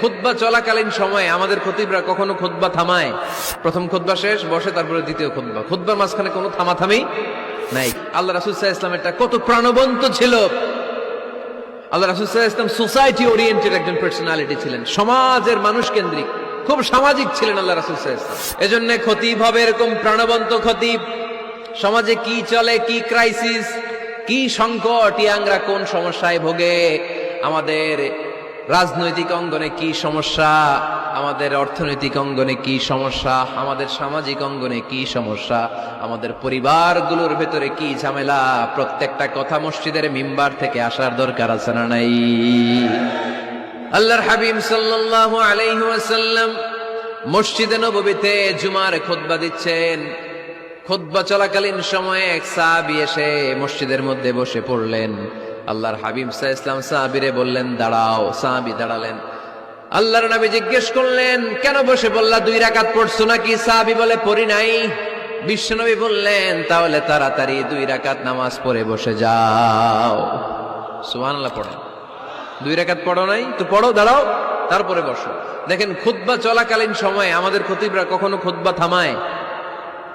খুতবা চলাকালীন সময়ে আমাদের খতিবরা কখনো খুতবা থামায়? প্রথম খুতবা শেষ, বসে, তারপরে দ্বিতীয় খুতবা। খুতবার মাঝখানে কোনো থামাথামি নাই। আল্লাহ রাসূল সাল্লাল্লাহু আলাইহি ওয়াসাল্লাম এটা কত প্রাণবন্ত ছিল। আল্লাহ রাসূল সাল্লাল্লাহু আলাইহি ওয়াসাল্লাম সোসাইটি ওরিয়েন্টেড একজন পার্সোনালিটি ছিলেন, সমাজের মানুষ কেন্দ্রিক, খুব সামাজিক ছিলেন আল্লাহ রাসূল সাল্লাল্লাহু আলাইহি ওয়াসাল্লাম। এজন্য খতিব হবে এরকম প্রাণবন্ত খতিব। সমাজে কি চলে, কি ক্রাইসিস, কি সংকট, ইয়াংরা কোন সমস্যায় ভোগে, আমাদের রাজনৈতিক অঙ্গনে কি সমস্যা, আমাদের অর্থনৈতিক অঙ্গনে কি সমস্যা, আমাদের সামাজিক অঙ্গনে কি সমস্যা, আমাদের পরিবারগুলোর ভেতরে কি ঝামেলা, প্রত্যেকটা কথা মসজিদের মিম্বার থেকে আসার দরকার আছে না নাই? আল্লাহর হাবিব সাল্লাল্লাহু আলাইহি ওয়াসাল্লাম মসজিদে নববীতে জুমার খুতবা দিচ্ছেন। খুতবা চলাকালীন সময়ে এক সাহাবী এসে মসজিদের মধ্যে বসে পড়লেন। আল্লাহর হাবিব সাল্লাল্লাহু আলাইহি ওয়াসাল্লাম সাহাবীরে বললেন, দাঁড়াও। সাহাবী দাঁড়ালেন। আল্লাহর নবী জিজ্ঞেস করলেন, কেন বসে বললা? 2 রাকাত পড়ছো নাকি? সাহাবী বলে, পড়ি নাই। বিশ্বনবী বললেন, তাহলে তাড়াতাড়ি 2 রাকাত নামাজ পড়ে বসে যাও। সুবহানাল্লাহ পড়ো। 2 রাকাত পড়ো নাই তো পড়ো, দাঁড়াও, তারপরে বসো। দেখেন, খুতবা চলাকালীন সময়ে আমাদের খতিবরা কখনো খুতবা থামায়?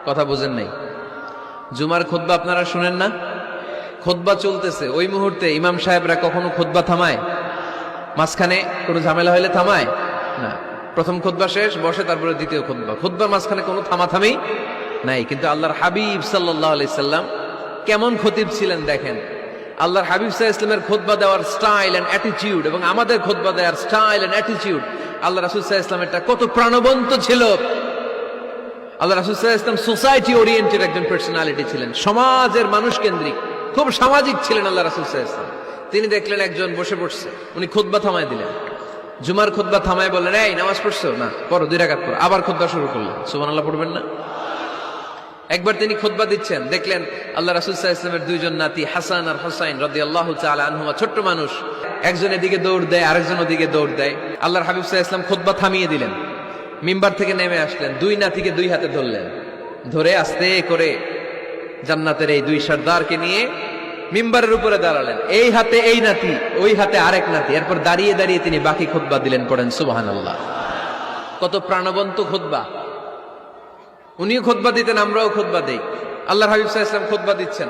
কথা বুঝেন নাই? জুমার খুতবা আপনারা শুনেন না? খুতবা চলতেছে, ওই মুহূর্তে ইমাম সাহেবরা কখনো খুতবা থামায়? মাঝখানে কোনো ঝামেলা হইলে থামায় না। প্রথম খুতবা শেষ, বসে, তারপরে দ্বিতীয় খুতবা। খুতবার মাঝখানে কোনো থামাথামি নাই। কিন্তু আল্লাহর হাবিব সাল্লাল্লাহু আলাইহি সাল্লাম কেমন খতিব ছিলেন দেখেন। আল্লাহর হাবিব সাল্লাল্লাহু আলাইহি ওয়াসাল্লামের খুতবা দেওয়ার স্টাইল এন্ড অ্যাটিটিউড এবং আমাদের খুতবা দেওয়ার স্টাইল এন্ড অ্যাটিটিউড, আল্লাহ রাসূল সাল্লাল্লাহু আলাইহি ওয়াসাল্লাম এটা কত প্রাণবন্ত ছিল। আল্লাহ রাসূল সাল্লাল্লাহু আলাইহি ওয়াসাল্লাম সোসাইটি ওরিয়েন্টেড একজন পার্সোনালিটি ছিলেন, সমাজের মানুষ কেন্দ্রিক, খুব সামাজিক ছিলেন আল্লাহ রাসূল সাল্লাল্লাহু আলাইহি ওয়াসাল্লাম। তিনি দেখলেন একজন বসে পড়ছে, উনি খুতবা থামায় দিলেন। জুমার খুতবা থামায় বললেন, এই নামাজ পড়ছো না? পড়ো, 2 রাকাত পড়ো। আবার খুতবা শুরু করলেন। সুবহানাল্লাহ পড়বেন না? একবার তিনি খুতবা দিচ্ছেন, দেখলেন আল্লাহ রাসূল সাল্লাল্লাহু আলাইহি ওয়াসাল্লামের 2 জন নাতি হাসান আর হুসাইন রাদিয়াল্লাহু তাআলা আনহুমা, ছোট্ট মানুষ, একজন এদিকে দৌড় দেয়, আরেকজন ওদিকে দৌড় দেয়। আল্লাহর হাবিব সাল্লাল্লাহু আলাইহি ওয়াসাল্লাম খুতবা থামিয়ে দিলেন, মিম্বার থেকে নেমে আসলেন, 2 নাতিকে 2 হাতে ধরলেন, ধরে আস্তে করে জান্নাতের এই 2 সর্দারকে নিয়ে মিম্বারের উপরে দাঁড়ালেন। এই হাতে এই নাতি, ওই হাতে আরেক নাতি। এরপর দাঁড়িয়ে দাঁড়িয়ে তিনি বাকি খুতবা দিলেন। পড়েন সুবহানাল্লাহ। কত প্রাণবন্ত খুতবা। উনিও খুতবা দিতেন, আমরাও খুতবা দেই। আল্লাহর হাবিব সাল্লাল্লাহু আলাইহি ওয়াসাল্লাম খুতবা দিচ্ছেন।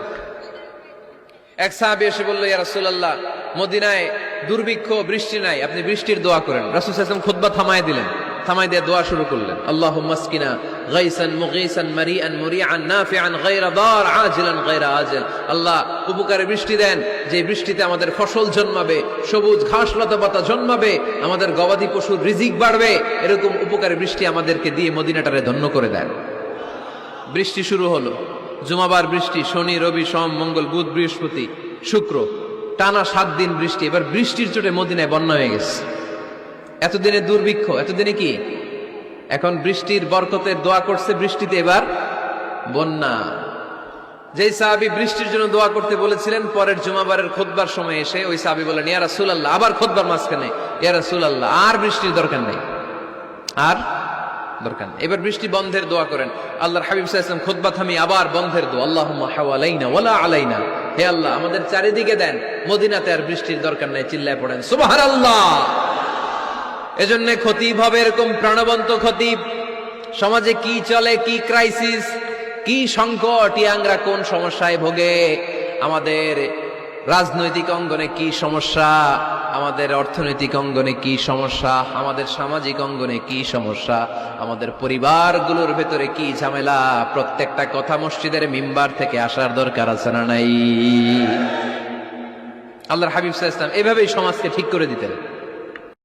এক সাহাবী এসে বলল, ইয়া রাসূলুল্লাহ, মদিনায় দুর্ভিক্ষ, বৃষ্টি নাই, আপনি বৃষ্টির দোয়া করেন। রাসূল সাল্লাল্লাহু আলাইহি ওয়াসাল্লাম খুতবা থামায় দিলেন, থামাই দিয়ে দোয়া শুরু করলেন। আল্লাহুম্মা আসকিনা গাইসান মুগীসান মারিআন মুরিআন নাফিআন গায়রা দার আজিলান গায়রা আজিল। আল্লাহ, উপকারে বৃষ্টি দেন, যে বৃষ্টিতে আমাদের ফসল জন্মাবে, সবুজ ঘাস লতা পাতা জন্মাবে, আমাদের গবাদি পশুর রিজিক বাড়বে, এরকম উপকারে বৃষ্টি আমাদেরকে দিয়ে মদিনাটারে ধন্য করে দেন। বৃষ্টি শুরু হলো। জুমাবার বৃষ্টি, শনি রবি সোম মঙ্গল বুধ বৃহস্পতি শুক্র, টানা 7 দিন বৃষ্টি। এবার বৃষ্টির চোটে মদিনায় বন্যা হয়ে গেছে। এতদিনে দুর্ভিক্ষ, এতদিনে কি? এখন বৃষ্টির বরকতের দোয়া করছে, বৃষ্টিতে এবার বন্যা। যেই সাহাবী বৃষ্টির জন্য দোয়া করতে বলেছিলেন, পরের জুমাবারের খুতবার সময় এসে ওই সাহাবী বলেন, ইয়া রাসূলুল্লাহ, আবার খুতবার মাঝখানে, ইয়া রাসূলুল্লাহ, আর বৃষ্টির দরকার নেই, আর দরকার নেই, এবার বৃষ্টি বন্ধের দোয়া করেন। আল্লাহর হাবিব সাল্লাল্লাহু আলাইহি ওয়াসাল্লাম খুতবা থামিয়ে আবার বন্ধের দোয়া, আল্লাহুম্মা হাওয়ালাইনা ওয়ালা আলাইনা, হে আল্লাহ আমাদের চারিদিকে দেন, মদিনাতে আর বৃষ্টির দরকার নাই। চিল্লায় পড়েন সুবহানাল্লাহ। এজন্য খতিব হবে এরকম প্রাণবন্ত খতিব। সমাজে কি চলে, কি ক্রাইসিস, কি সংকট, ইয়াংরা কোন সমস্যায় ভোগে, আমাদের রাজনৈতিক অঙ্গনে কি সমস্যা, আমাদের অর্থনৈতিক অঙ্গনে কি সমস্যা, আমাদের সামাজিক অঙ্গনে কি সমস্যা, আমাদের পরিবারগুলোর ভেতরে কি ঝামেলা, প্রত্যেকটা কথা মসজিদের মিম্বার থেকে আসার দরকার আছে না নাই? আল্লাহর হাবিব সাল্লাল্লাহু আলাইহি ওয়াসাল্লাম এভাবেই সমাজকে ঠিক করে দিতেন।